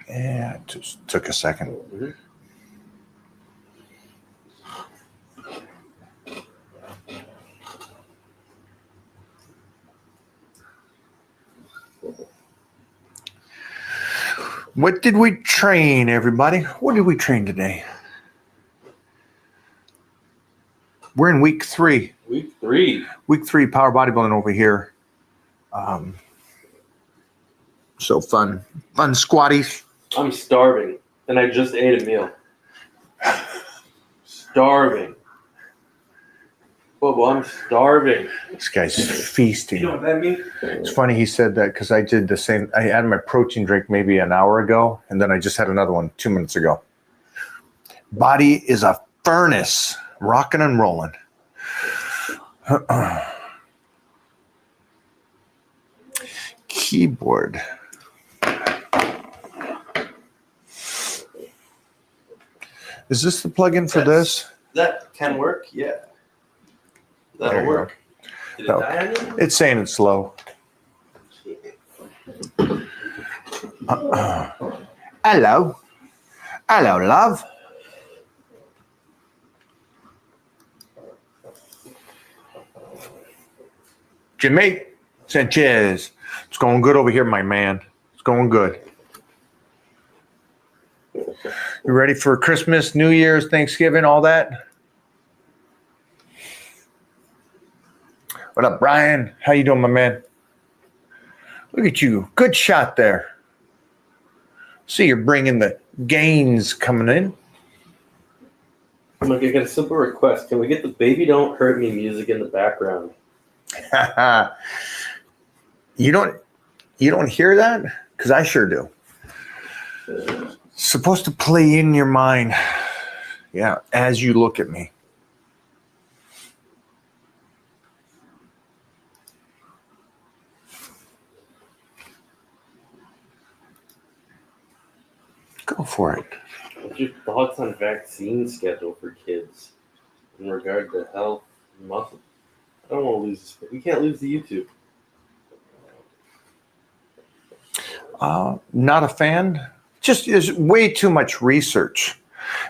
Yeah, it just took a second. Mm-hmm. What did we train, everybody? What did we train today? We're in week 3. Week 3. Week 3 power bodybuilding over here. So fun squatties. I'm starving, and I just ate a meal. Starving. Bobo, I'm starving. This guy's feasting. You know what that means? It's funny he said that because I did the same. I had my protein drink maybe an hour ago, and then I just had another one 2 minutes ago. Body is a furnace, rocking and rolling. Keyboard. Is this the plug-in for this? That can work, yeah. That'll work. Did it die on you? It's saying it's slow. Hello. Hello, love. Jimmy Sanchez. It's going good over here, my man. It's going good. You ready for Christmas, New Year's, Thanksgiving, all that? What up, Brian? How you doing, my man? Look at you. Good shot there. See, you're bringing the gains coming in. Look, I got a simple request. Can we get the Baby Don't Hurt Me music in the background? You don't hear that? Because I sure do. It's supposed to play in your mind. Yeah, as you look at me. Go for it. What's your thoughts on vaccine schedule for kids in regard to health and muscle? I don't want to lose this. We can't lose the YouTube. Not a fan. Just there's way too much research.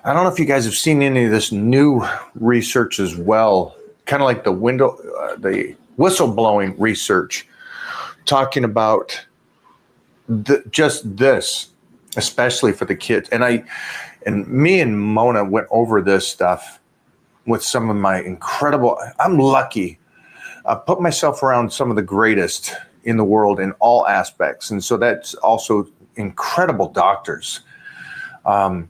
I don't know if you guys have seen any of this new research as well. Kind of like the whistleblowing research, talking about just this, especially for the kids. And me and Mona went over this stuff with some of my incredible. I'm lucky. I put myself around some of the greatest in the world in all aspects. And so that's also incredible doctors. And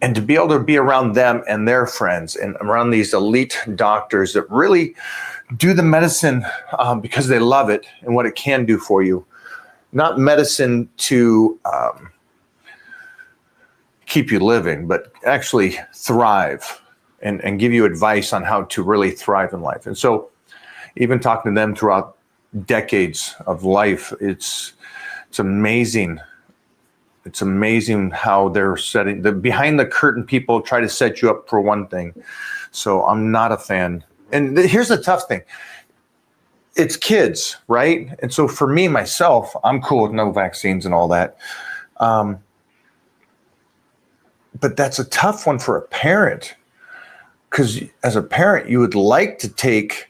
to be able to be around them and their friends and around these elite doctors that really do the medicine because they love it and what it can do for you. Not medicine to keep you living, but actually thrive and give you advice on how to really thrive in life. And so even talking to them throughout decades of life, it's amazing. It's amazing how they're setting the behind the curtain. People try to set you up for one thing. So I'm not a fan. And here's the tough thing. It's kids, right? And so for me, myself, I'm cool with no vaccines and all that. But that's a tough one for a parent, because as a parent, you would like to take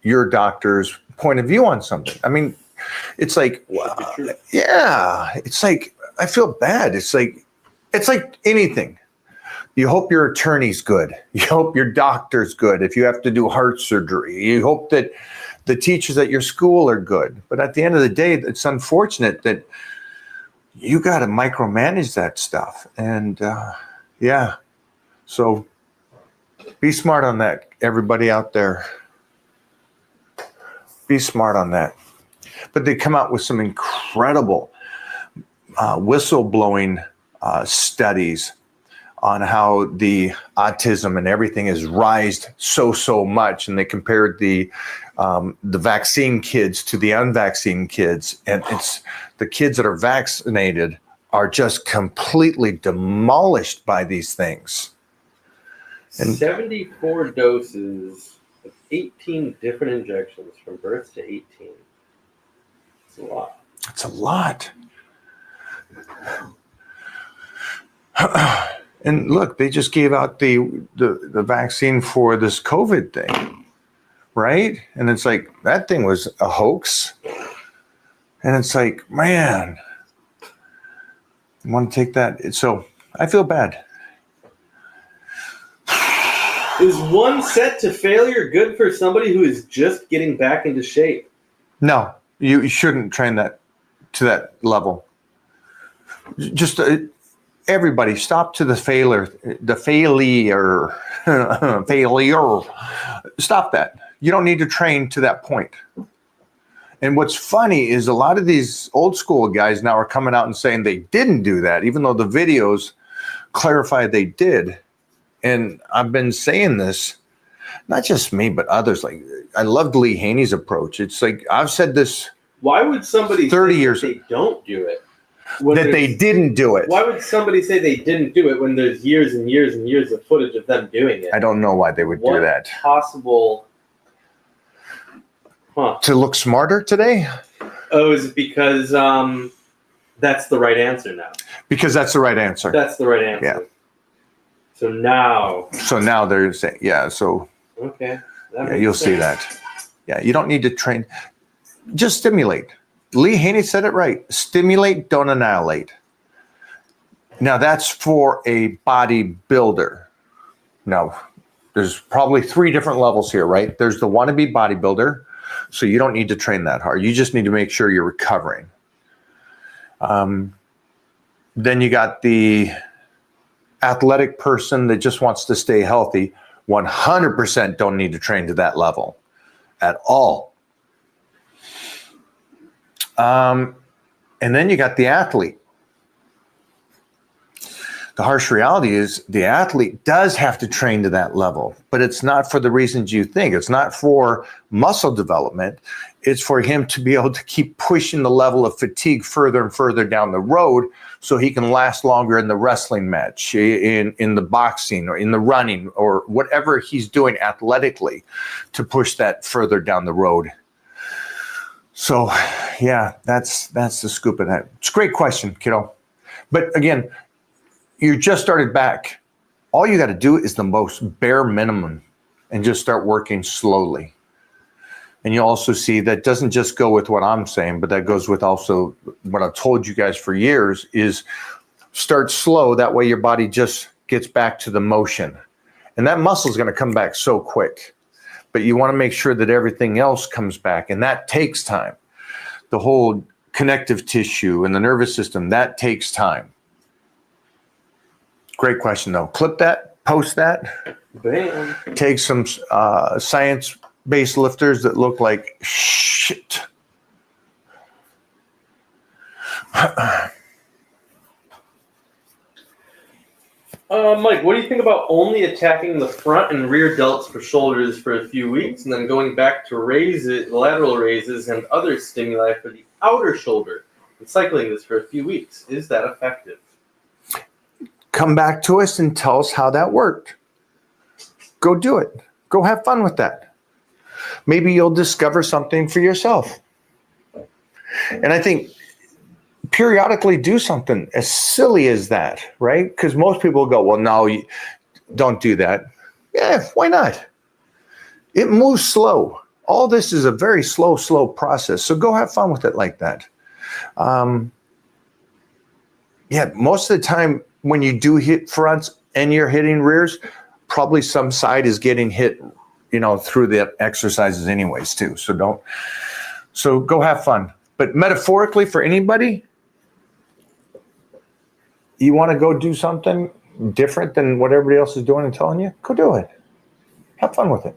your doctor's point of view on something. I mean, it's like, yeah, it's like, I feel bad. It's like anything. You hope your attorney's good. You hope your doctor's good. If you have to do heart surgery, you hope that the teachers at your school are good. But at the end of the day, it's unfortunate that you got to micromanage that stuff. And yeah, so be smart on that, everybody out there. Be smart on that. But they come out with some incredible whistleblowing studies on how the autism and everything has rised so much, and they compared the vaccine kids to the unvaccinated kids, and it's the kids that are vaccinated are just completely demolished by these things. And 74 doses of 18 different injections from birth to 18. It's a lot. It's a lot. And look, they just gave out the vaccine for this COVID thing, right? And it's like, that thing was a hoax. And it's like, man, I want to take that. So I feel bad. Is one set to failure good for somebody who is just getting back into shape? No, you shouldn't train that to that level. Just everybody stop to the failure. Failure. Stop that. You don't need to train to that point. And what's funny is a lot of these old school guys now are coming out and saying they didn't do that, even though the videos clarify they did. And I've been saying this, not just me, but others. Like, I loved Lee Haney's approach. It's like, I've said this. Why would somebody 30 say years they don't do it? That they didn't do it. Why would somebody say they didn't do it when there's years and years and years of footage of them doing it? I don't know why they would do that. Possible. To look smarter today? Oh, is it because that's the right answer now? Because that's the right answer. That's the right answer. Yeah. So now they're saying, yeah, so okay. Yeah, you'll see that. Yeah, you don't need to train. Just stimulate. Lee Haney said it right. Stimulate, don't annihilate. Now, that's for a bodybuilder. Now, there's probably 3 different levels here, right? There's the wannabe bodybuilder, so you don't need to train that hard. You just need to make sure you're recovering. Then you got the athletic person that just wants to stay healthy. 100% don't need to train to that level at all. And then you got the athlete. The harsh reality is the athlete does have to train to that level, but it's not for the reasons you think. It's not for muscle development. It's for him to be able to keep pushing the level of fatigue further and further down the road so he can last longer in the wrestling match, in the boxing, or in the running, or whatever he's doing athletically to push that further down the road. So, yeah, that's the scoop of that. It's a great question, kiddo. But again, you just started back. All you got to do is the most bare minimum and just start working slowly. And you also see that doesn't just go with what I'm saying, but that goes with also what I've told you guys for years is start slow. That way your body just gets back to the motion. And that muscle is going to come back so quick. But you want to make sure that everything else comes back. And that takes time. The whole connective tissue and the nervous system, that takes time. Great question, though. Clip that, post that. Bam. Take some science-based lifters that look like shit. Mike, what do you think about only attacking the front and rear delts for shoulders for a few weeks and then going back to lateral raises and other stimuli for the outer shoulder and cycling this for a few weeks? Is that effective? Come back to us and tell us how that worked. Go do it. Go have fun with that. Maybe you'll discover something for yourself. And I think periodically do something as silly as that, right? Because most people go, well, no, you don't do that. Yeah, why not? It moves slow. All this is a very slow process. So go have fun with it like that. Yeah, most of the time when you do hit fronts and you're hitting rears, probably some side is getting hit, through the exercises anyways too. So go have fun. But metaphorically for anybody, you want to go do something different than what everybody else is doing and telling you, go do it. Have fun with it.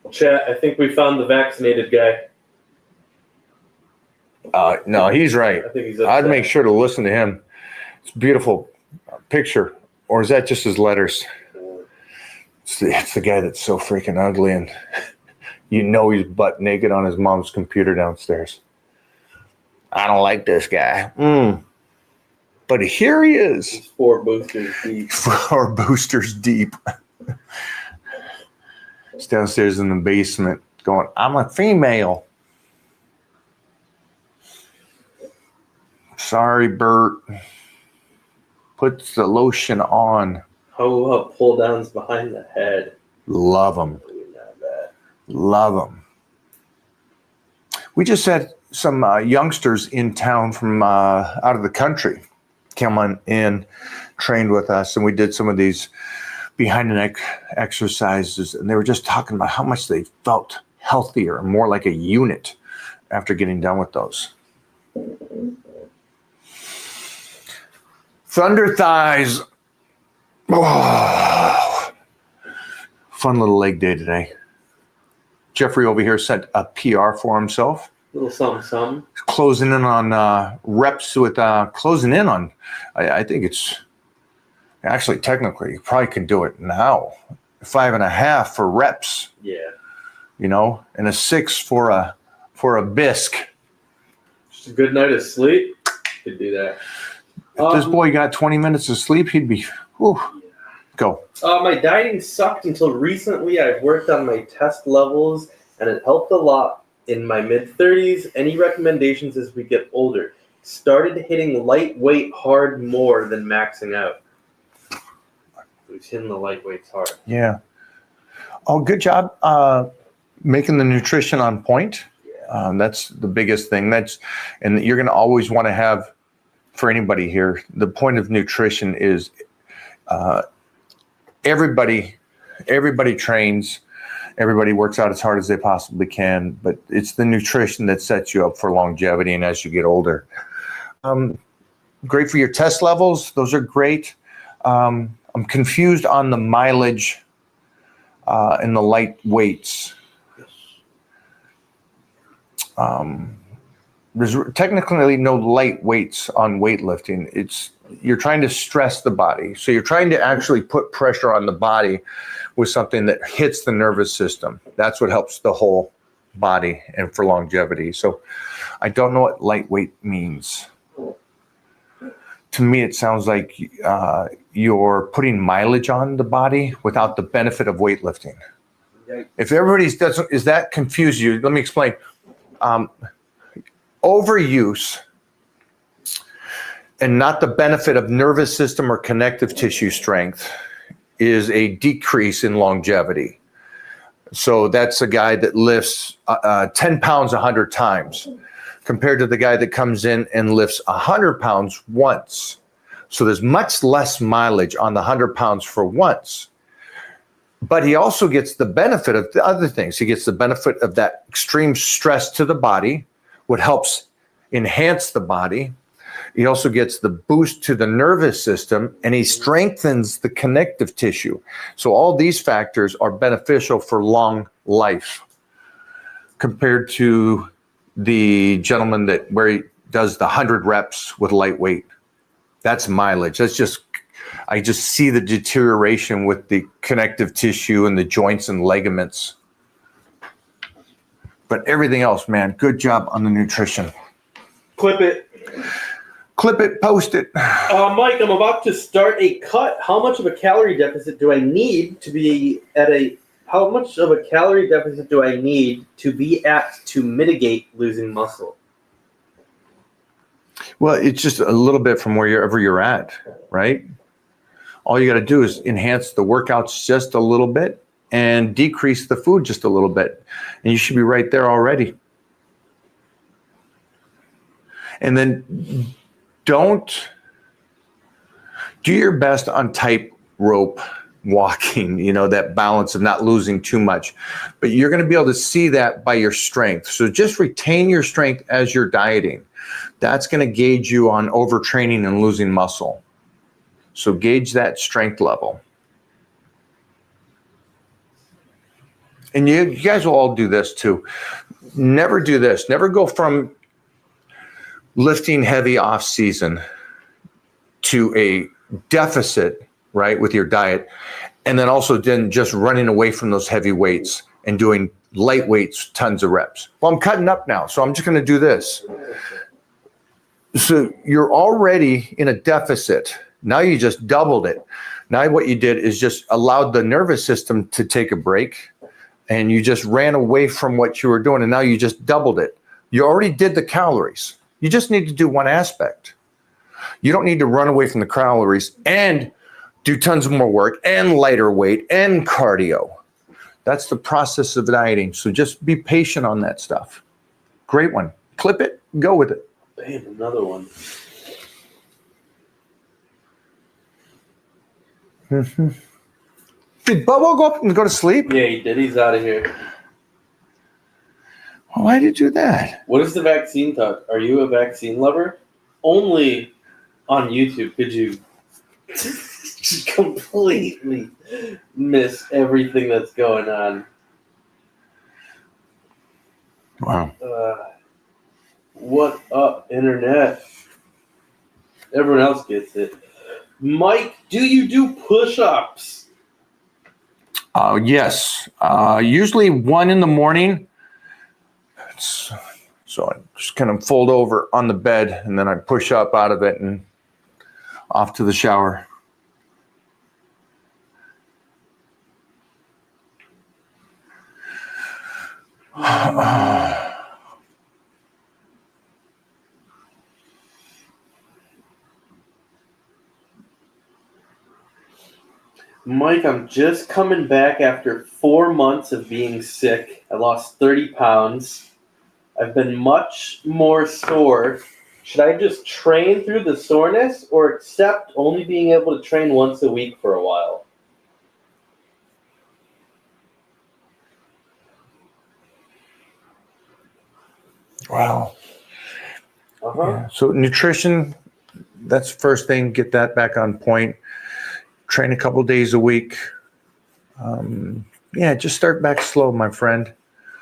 Chat, I think we found the vaccinated guy. No, he's right. I think he's upset. I'd make sure to listen to him. It's a beautiful picture. Or is that just his letters? It's the guy that's so freaking ugly, and he's butt naked on his mom's computer downstairs. I don't like this guy. But here he is. He's 4 boosters deep. 4 boosters deep. He's downstairs in the basement going, I'm a female. Sorry, Bert. Put the lotion on. How about pull downs behind the head? Love them. We didn't have that. Love them. We just had some youngsters in town from out of the country come on in, trained with us, and we did some of these behind the neck exercises, and they were just talking about how much they felt healthier and more like a unit after getting done with those. Thunder thighs. Oh, fun little leg day today. Jeffrey over here sent a PR for himself. Little something, something. Closing in on reps with closing in on, I think it's actually technically you probably can do it now. 5.5 for reps, Yeah. you know, and a 6 for a bisque. Just a good night of sleep. Could do that. If this boy got 20 minutes of sleep, he'd be, whew. Go. My dieting sucked until recently. I've worked on my test levels, and it helped a lot in my mid-30s. Any recommendations as we get older? Started hitting lightweight hard more than maxing out. We've hitting the lightweights hard. Yeah. Oh, good job making the nutrition on point. That's the biggest thing. And you're going to always want to have, for anybody here, the point of nutrition is everybody trains, everybody works out as hard as they possibly can, but it's the nutrition that sets you up for longevity and as you get older. Great for your test levels. Those are great. I'm confused on the mileage and the light weights. There's technically no light weights on weightlifting. You're trying to stress the body. So you're trying to actually put pressure on the body with something that hits the nervous system. That's what helps the whole body and for longevity. So I don't know what lightweight means. To me, it sounds like you're putting mileage on the body without the benefit of weightlifting. If is that confuse you? Let me explain. Overuse and not the benefit of nervous system or connective tissue strength is a decrease in longevity. So that's a guy that lifts 10 pounds 100 times compared to the guy that comes in and lifts 100 pounds once. So there's much less mileage on the 100 pounds for once. But he also gets the benefit of the other things. He gets the benefit of that extreme stress to the body, what helps enhance the body. He also gets the boost to the nervous system, and he strengthens the connective tissue. So all these factors are beneficial for long life compared to the gentleman where he does the 100 reps with lightweight. That's mileage. I just see the deterioration with the connective tissue and the joints and ligaments. But everything else, man, good job on the nutrition. Clip it. Clip it, post it. Mike, I'm about to start a cut. How much of a calorie deficit do I need to be at to mitigate losing muscle? Well, it's just a little bit from wherever you're at, right? All you got to do is enhance the workouts just a little bit and decrease the food just a little bit. And you should be right there already. And then don't do your best on tightrope walking, that balance of not losing too much. But you're going to be able to see that by your strength. So just retain your strength as you're dieting. That's going to gauge you on overtraining and losing muscle. So gauge that strength level. And you guys will all do this too. Never do this. Never go from lifting heavy off season to a deficit, right, with your diet. And then also just running away from those heavy weights and doing light weights, tons of reps. Well, I'm cutting up now, so I'm just going to do this. So you're already in a deficit. Now you just doubled it. Now what you did is just allowed the nervous system to take a break, and you just ran away from what you were doing, and now you just doubled it. You already did the calories. You just need to do one aspect. You don't need to run away from the calories and do tons more work and lighter weight and cardio. That's the process of dieting. So just be patient on that stuff. Great one. Clip it, go with it. Bam, another one. Did Bubba go up and go to sleep? Yeah, he did. He's out of here. Why did you do that? What is the vaccine talk? Are you a vaccine lover? Only on YouTube could you just completely miss everything that's going on. Wow. What up, internet? Everyone else gets it. Mike, do you do push-ups? Yes. Usually 1 in the morning. So I just kind of fold over on the bed and then I push up out of it and off to the shower. Mike, I'm just coming back after 4 months of being sick. I lost 30 pounds. I've been much more sore. Should I just train through the soreness or accept only being able to train once a week for a while? Wow. Uh-huh. Yeah. So nutrition, that's the first thing. Get that back on point. Train a couple days a week. Just start back slow, my friend.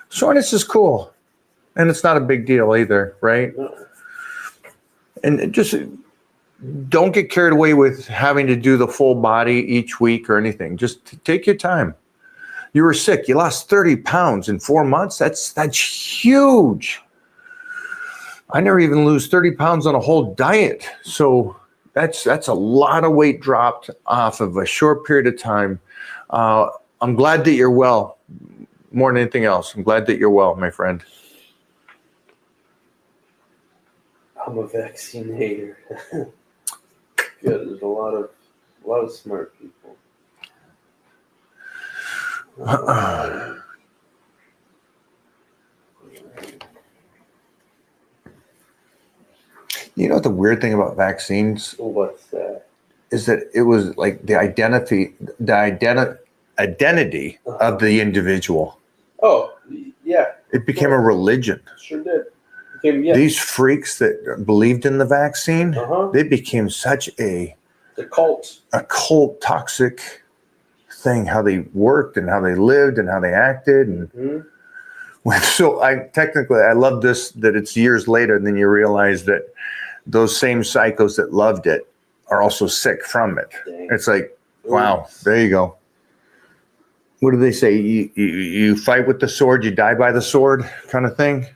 Soreness is cool. And it's not a big deal either, right? And just don't get carried away with having to do the full body each week or anything. Just take your time. You were sick. You lost 30 pounds in 4 months. That's huge. I never even lose 30 pounds on a whole diet. So that's a lot of weight dropped off of a short period of time. I'm glad that you're well, more than anything else. I'm glad that you're well, my friend. I'm a vaccine hater. Good. There's a lot of smart people. You know what the weird thing about vaccines What's that? is that it was like the identity of the individual. Oh, yeah, It became a religion. sure did. Yeah. These freaks that believed in the vaccine, Uh-huh. they became such a The cult. cult, toxic thing, how they worked and how they lived and how they acted. And so I love this, that it's years later, and then you realize that those same psychos that loved it are also sick from it. Dang. It's like, wow, there you go. What do they say? You fight with the sword, you die by the sword kind of thing.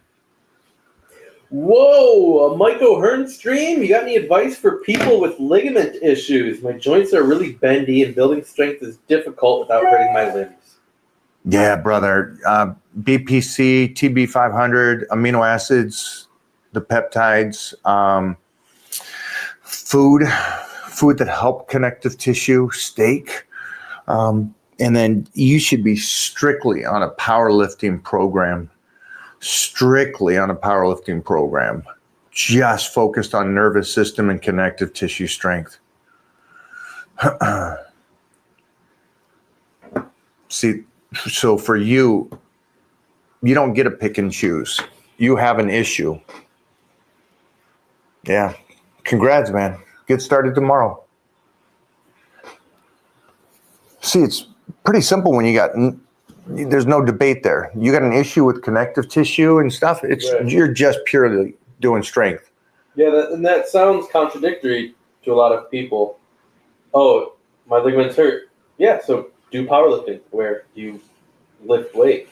Whoa, a Mike O'Hearn stream? You got any advice for people with ligament issues? My joints are really bendy and building strength is difficult without hurting my limbs. Yeah, brother. BPC, TB500, amino acids, the peptides, food that help connective tissue, steak. And then you should be strictly on a powerlifting program. Just focused on nervous system and connective tissue strength. See, so for you don't get to pick and choose. You have an issue. Yeah. Congrats, man. Get started tomorrow. See, it's pretty simple when there's no debate there. You got an issue with connective tissue and stuff. Right. You're just purely doing strength. Yeah, that sounds contradictory to a lot of people. Oh, my ligaments hurt. Yeah, so do powerlifting where you lift weight.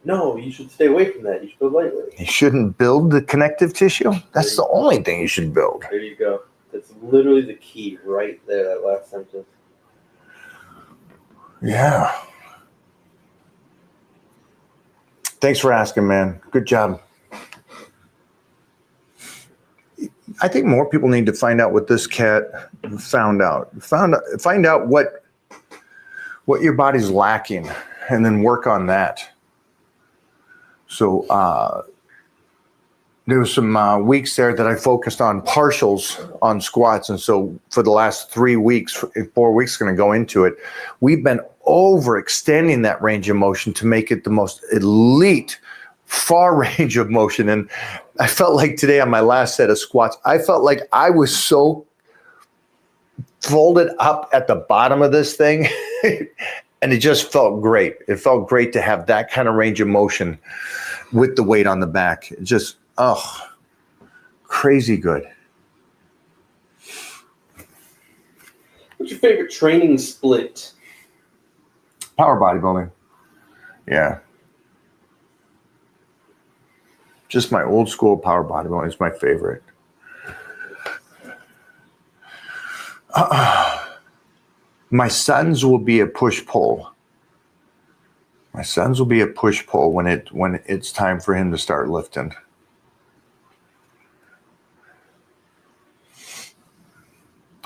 No, you should stay away from that. You should build lightweight. You shouldn't build the connective tissue. That's the only thing you should build. There you go. That's literally the key right there, that last sentence. Yeah. Thanks for asking, man. Good job. I think more people need to find out what this cat found out. Find out what your body's lacking, and then work on that. So there was some weeks there that I focused on partials on squats, and so for the last 3 weeks, 4 weeks, going to go into it. We've been overextending that range of motion to make it the most elite, far range of motion. And I felt like today on my last set of squats, I felt like I was so folded up at the bottom of this thing, and it just felt great. It felt great to have that kind of range of motion with the weight on the back. It just, crazy good. What's your favorite training split? Power bodybuilding. Yeah. Just my old school power bodybuilding is my favorite. My sons will be a push-pull. My sons will be a push-pull when it's time for him to start lifting.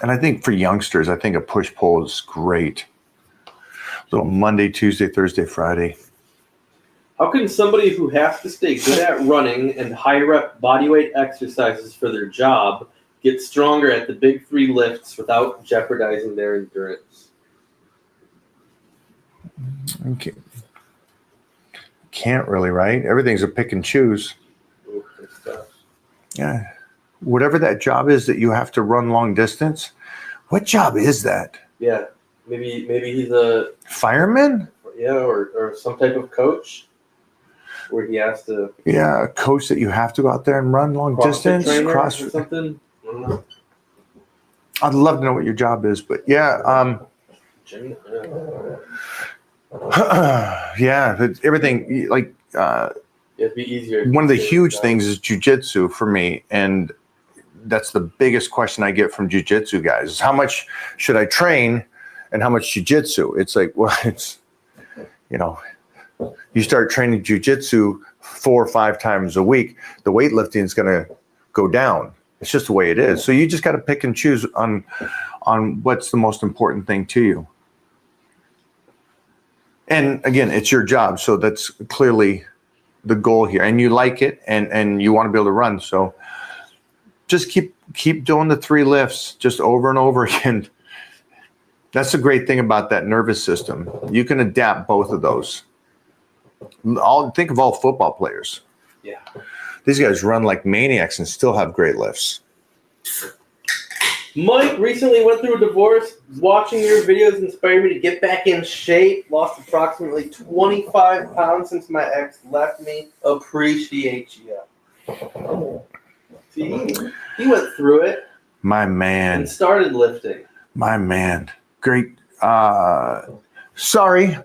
And I think for youngsters, I think a push-pull is great. Little Monday, Tuesday, Thursday, Friday. How can somebody who has to stay good at running and high rep bodyweight exercises for their job get stronger at the big 3 lifts without jeopardizing their endurance? Okay. Can't really, right? Everything's a pick and choose. Yeah. Whatever that job is that you have to run long distance, what job is that? Yeah. Maybe he's a fireman? Yeah, or some type of coach where he has to. Yeah, a coach that you have to go out there and run long distance. CrossFit or something. I don't know. I'd love to know what your job is, but yeah, yeah, but everything like it'd be easier. One of the huge things is jujitsu for me, and that's the biggest question I get from jujitsu guys: is how much should I train, and how much jujitsu? It's like, well, it's you start training jujitsu 4 or 5 times a week, the weightlifting is going to go down. It's just the way it is. So you just got to pick and choose on what's the most important thing to you. And again, it's your job. So that's clearly the goal here. And you like it and you want to be able to run. So just keep doing the 3 lifts just over and over again. That's the great thing about that nervous system. You can adapt both of those. Think of all football players. Yeah. These guys run like maniacs and still have great lifts. Mike recently went through a divorce. Watching your videos inspired me to get back in shape. Lost approximately 25 pounds since my ex left me. Appreciate you. See, he went through it. My man. And started lifting. My man. Great. Sorry.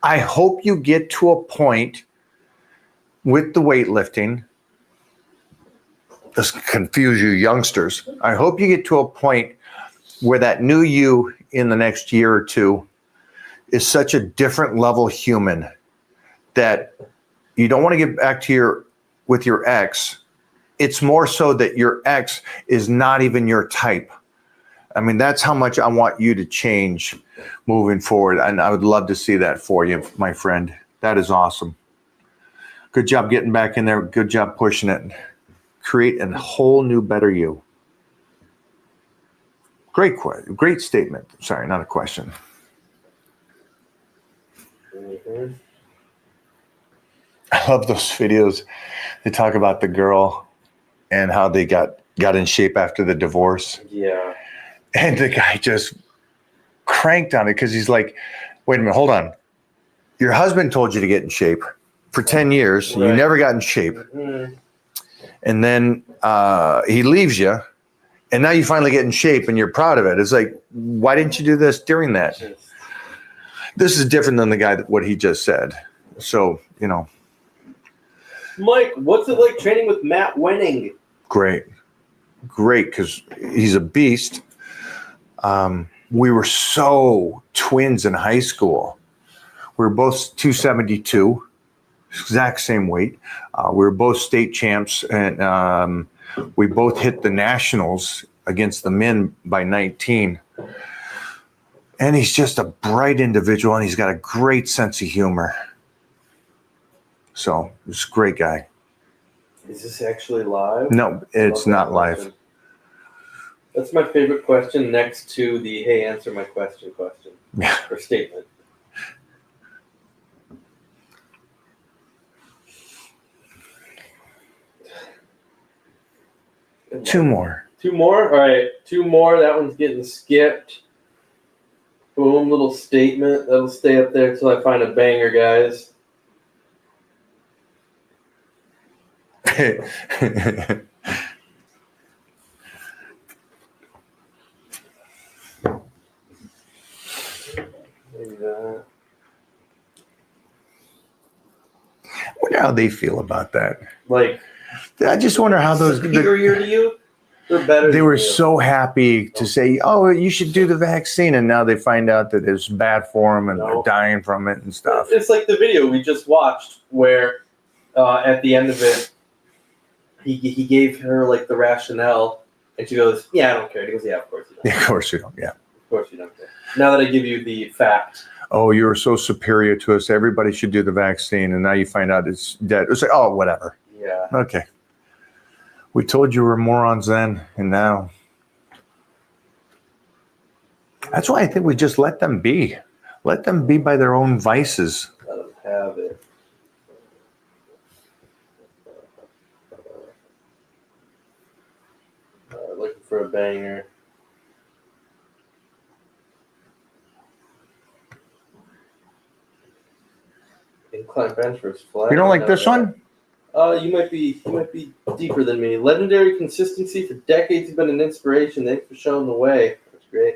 I hope you get to a point with the weightlifting. This confuse you youngsters. I hope you get to a point where that new you in the next year or two is such a different level human that you don't want to get back to with your ex. It's more so that your ex is not even your type. I mean, that's how much I want you to change moving forward. And I would love to see that for you, my friend. That is awesome. Good job getting back in there. Good job pushing it. Create a whole new, better you. Great statement. Sorry, not a question. Mm-hmm. I love those videos. They talk about the girl and how they got in shape after the divorce. Yeah. And the guy just cranked on it because he's like, wait a minute, hold on. Your husband told you to get in shape for 10 years. Right. You never got in shape. Mm-hmm. And then he leaves you. And now you finally get in shape and you're proud of it. It's like, why didn't you do this during that? This is different than the guy, what he just said. So, Mike, what's it like training with Matt Wenning? Great, because he's a beast. We were so twins in high school. We were both 272. exact same weight. We were both state champs, and we both hit the nationals against the men by 19. And he's just a bright individual, and he's got a great sense of humor. So he's a great guy. Is this actually live? No, it's Love not that live. question. That's my favorite question next to the "Hey, answer my question" Yeah. or statement. Two more. Two more? All right, two more. That one's getting skipped. Boom, little statement. That'll stay up there until I find a banger, guys. Maybe that. I wonder how they feel about that. Like, I just wonder how those. superior to you? They're better. They than were you. so happy to say, "Oh, you should do the vaccine," and now they find out that it's bad for them and No. they're dying from it and stuff. It's like the video we just watched where at the end of it, he gave her like the rationale, and she goes, "Yeah, I don't care." And he goes, "Yeah, of course you don't. Of course you don't. Yeah. Of course you don't care." Now that I give you the fact, Oh, you were so superior to us. Everybody should do the vaccine, and now you find out it's dead. It's like, oh, whatever. yeah, Okay. We told you were morons then, and now. That's why I think we just let them be. Let them be by their own vices. let him have it. Looking for a banger. Incline bench versus flat. You don't like this one? You might be deeper than me. Legendary consistency for decades. You've been an inspiration. Thanks for showing the way. That's great.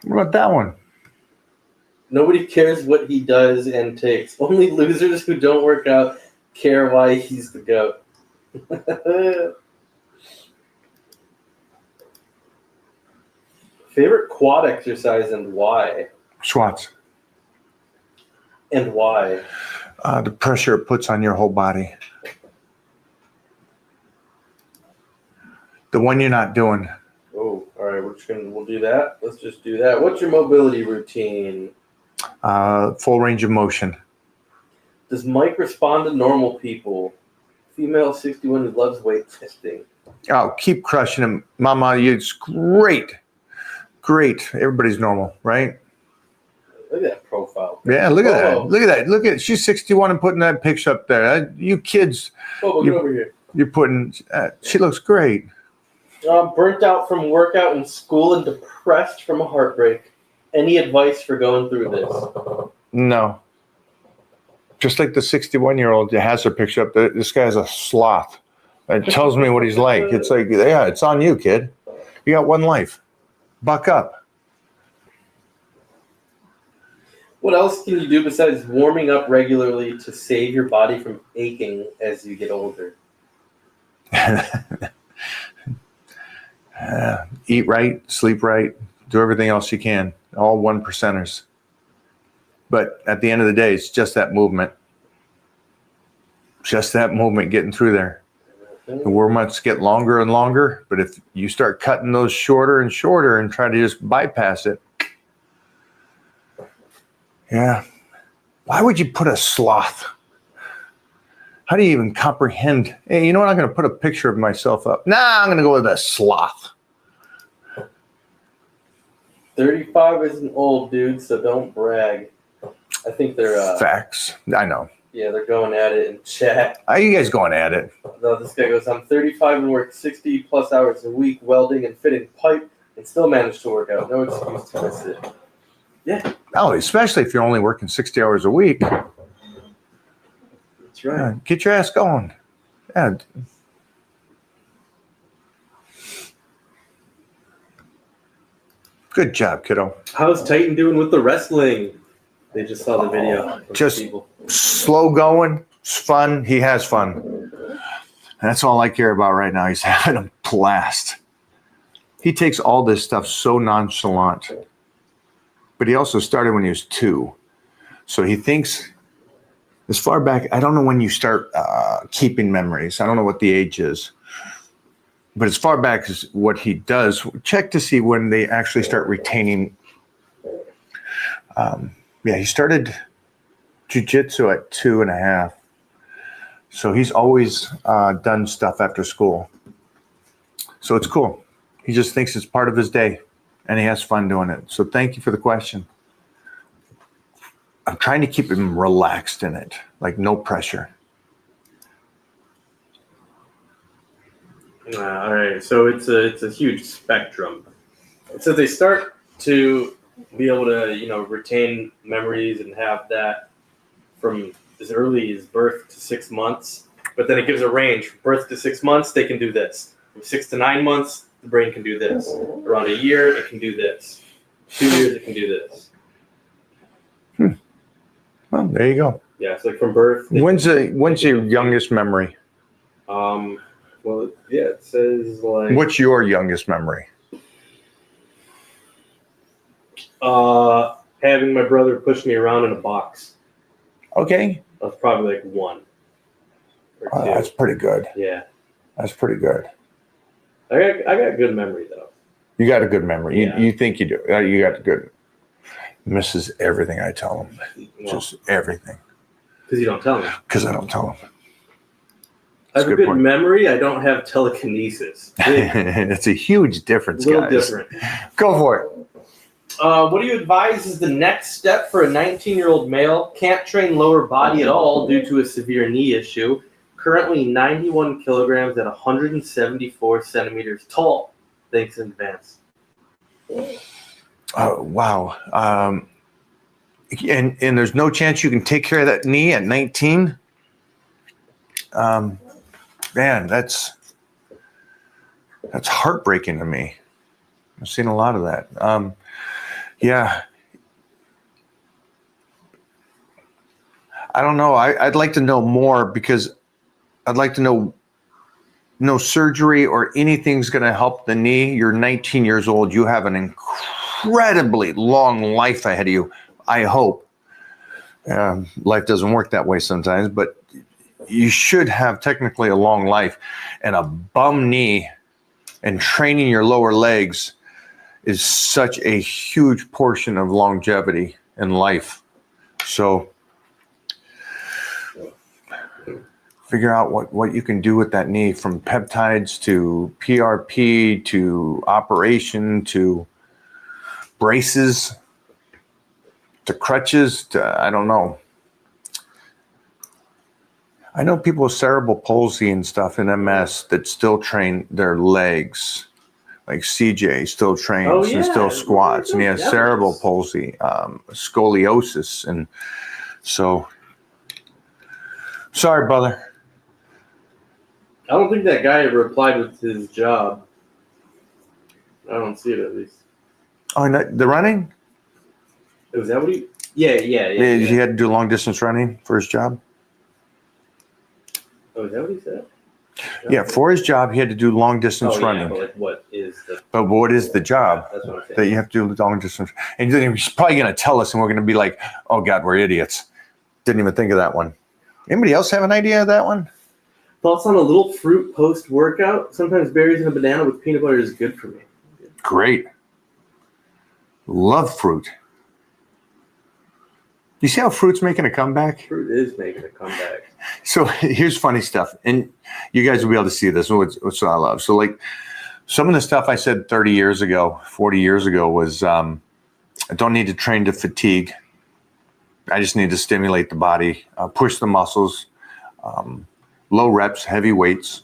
What about that one? Nobody cares what he does and takes. Only losers who don't work out care why he's the GOAT. Favorite quad exercise and why? Squats. And why? The pressure it puts on your whole body. The one you're not doing. Oh, all right. We'll do that. Let's just do that. What's your mobility routine? Full range of motion. Does Mike respond to normal people? Female 61 who loves weightlifting. Oh, keep crushing him. Mama, it's great. Great. Everybody's normal, right? Look at that profile. Yeah, look at Whoa. that. Look at that. Look at she's 61 and putting that picture up there. You kids, Whoa, get over here. you're putting, she looks great. Burnt out from workout in school and depressed from a heartbreak. Any advice for going through this? No. Just like the 61-year-old that has her picture up there, this guy's a sloth. It tells me what he's like. It's like, yeah, it's on you, kid. You got one life. Buck up. What else can you do besides warming up regularly to save your body from aching as you get older? Eat right, sleep right, do everything else you can. All one percenters. But at the end of the day, it's just that movement. Just that movement getting through there. The warm-ups get longer and longer, but if you start cutting those shorter and shorter and try to just bypass it, yeah. Why would you put a sloth? How do you even comprehend? Hey, you know what? I'm going to put a picture of myself up. Nah, I'm going to go with a sloth. 35 isn't old, dude, so don't brag. I think they're Facts. I know. yeah, they're going at it in chat. Are you guys going at it? No, this guy goes, I'm 35 and work 60 plus hours a week welding and fitting pipe and still manage to work out. No excuse to miss it. Yeah, Oh, especially if you're only working 60 hours a week. that's right. Yeah, get your ass going. Yeah. Good job, kiddo. How's Titan doing with the wrestling? They just saw the video. From just- people. Slow going. It's fun. He has fun. And that's all I care about right now. He's having a blast. He takes all this stuff so nonchalant. But he also started when he was 2. So he thinks as far back, I don't know when you start keeping memories. I don't know what the age is. But as far back as what he does, check to see when they actually start retaining. He started jiu-jitsu at 2.5. So he's always done stuff after school. So it's cool. He just thinks it's part of his day, and he has fun doing it. So thank you for the question. I'm trying to keep him relaxed in it, like no pressure. All right, so it's a huge spectrum. So they start to be able to retain memories and have that from as early as birth to 6 months, but then it gives a range. From birth to 6 months, they can do this. From 6 to 9 months, the brain can do this. Around a year, it can do this. 2 years, it can do this. Well, there you go. Yeah, it's like from birth. When's your youngest memory? Well, yeah, it says like. What's your youngest memory? Having my brother push me around in a box. Okay. That's probably like 1 or 2. That's pretty good. Yeah. That's pretty good. I got good memory though. You got a good memory. Yeah. You think you do. You got good. Misses everything I tell him. Well, Just everything. because you don't tell me. Because I don't tell him. I have a good good point. memory. I don't have telekinesis. It's a huge difference, A little guys. different. Go for it. What do you advise is the next step for a 19-year-old male? Can't train lower body at all due to a severe knee issue. Currently 91 kilograms at 174 centimeters tall. Thanks in advance. Wow. And there's no chance you can take care of that knee at 19? Man, that's heartbreaking to me. I've seen a lot of that. Yeah. I don't know. I'd like to know more, because I'd like to know no surgery or anything's going to help the knee. You're 19 years old. You have an incredibly long life ahead of you, I hope. Life doesn't work that way sometimes, but you should have technically a long life. And a bum knee and training your lower legs is such a huge portion of longevity in life. So figure out what you can do with that knee, from peptides to PRP to operation to braces to crutches to, I don't know. I know people with cerebral palsy and stuff in MS that still train their legs. Like CJ still trains and still squats, and he has cerebral palsy, scoliosis. And so, sorry, brother. I don't think that guy ever applied with his job. I don't see it, at least. Oh, no, the running? Was that what he? Yeah. He had to do long distance running for his job. Oh, is that what he said? Yeah, for his job, he had to do long distance running. But like, what is the? But what is the job That's what I'm saying. that you have to do long distance? And then he's probably going to tell us, and we're going to be like, "Oh God, we're idiots." Didn't even think of that one. Anybody else have an idea of that one? Thoughts on a little fruit post-workout? Sometimes berries and a banana with peanut butter is good for me. Great. Love fruit. You see how fruit's making a comeback? Fruit is making a comeback. So here's funny stuff, and you guys will be able to see this, which I love. So like some of the stuff I said 30 years ago, 40 years ago was I don't need to train to fatigue. I just need to stimulate the body, push the muscles, low reps, heavy weights.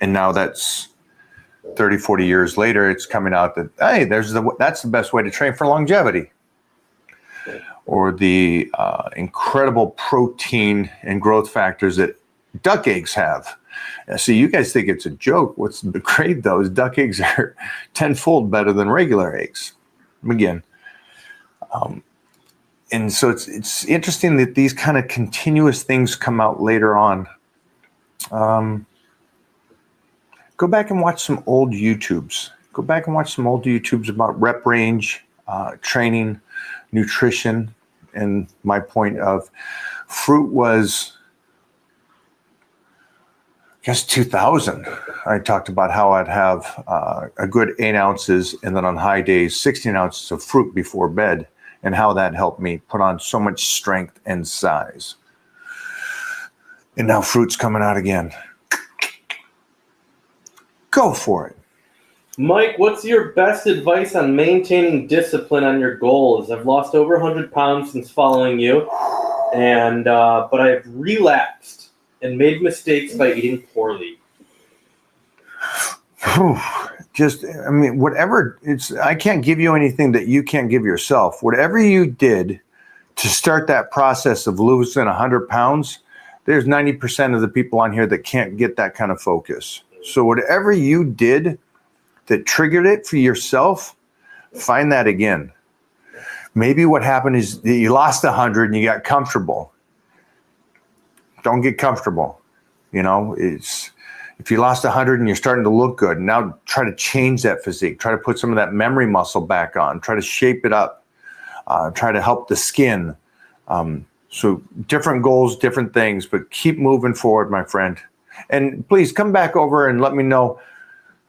And now that's 30, 40 years later, it's coming out that, hey, that's the best way to train for longevity. Or the incredible protein and growth factors that duck eggs have. See, you guys think it's a joke. What's great, though, is duck eggs are tenfold better than regular eggs. Again. And so it's interesting that these kind of continuous things come out later on. Go back and watch some old YouTubes. Go back and watch some old YouTubes about rep range, training, nutrition, and my point of Fruit was, I guess, 2000. I talked about how I'd have a good 8 ounces and then on high days, 16 ounces of fruit before bed, and how that helped me put on so much strength and size. And now fruit's coming out again. Go for it. Mike, what's your best advice on maintaining discipline on your goals? I've lost over 100 pounds since following you, and but I've relapsed and made mistakes by eating poorly. Just, I mean, whatever, I can't give you anything that you can't give yourself. Whatever you did to start that process of losing 100 pounds, there's 90% of the people on here that can't get that kind of focus. So whatever you did that triggered it for yourself, find that again. Maybe what happened is that you lost 100 and you got comfortable. Don't get comfortable. You know, it's, if you lost 100 and you're starting to look good, now try to change that physique. Try to put some of that memory muscle back on. Try to shape it up. Try to help the skin. So different goals, different things, but keep moving forward, my friend. And please come back over and let me know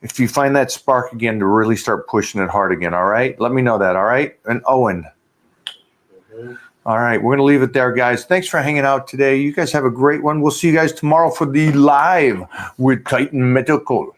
if you find that spark again to really start pushing it hard again, all right? Let me know that, all right? And Owen. All right, we're going to leave it there, guys. Thanks for hanging out today. You guys have a great one. We'll see you guys tomorrow for the Live with Titan Medical.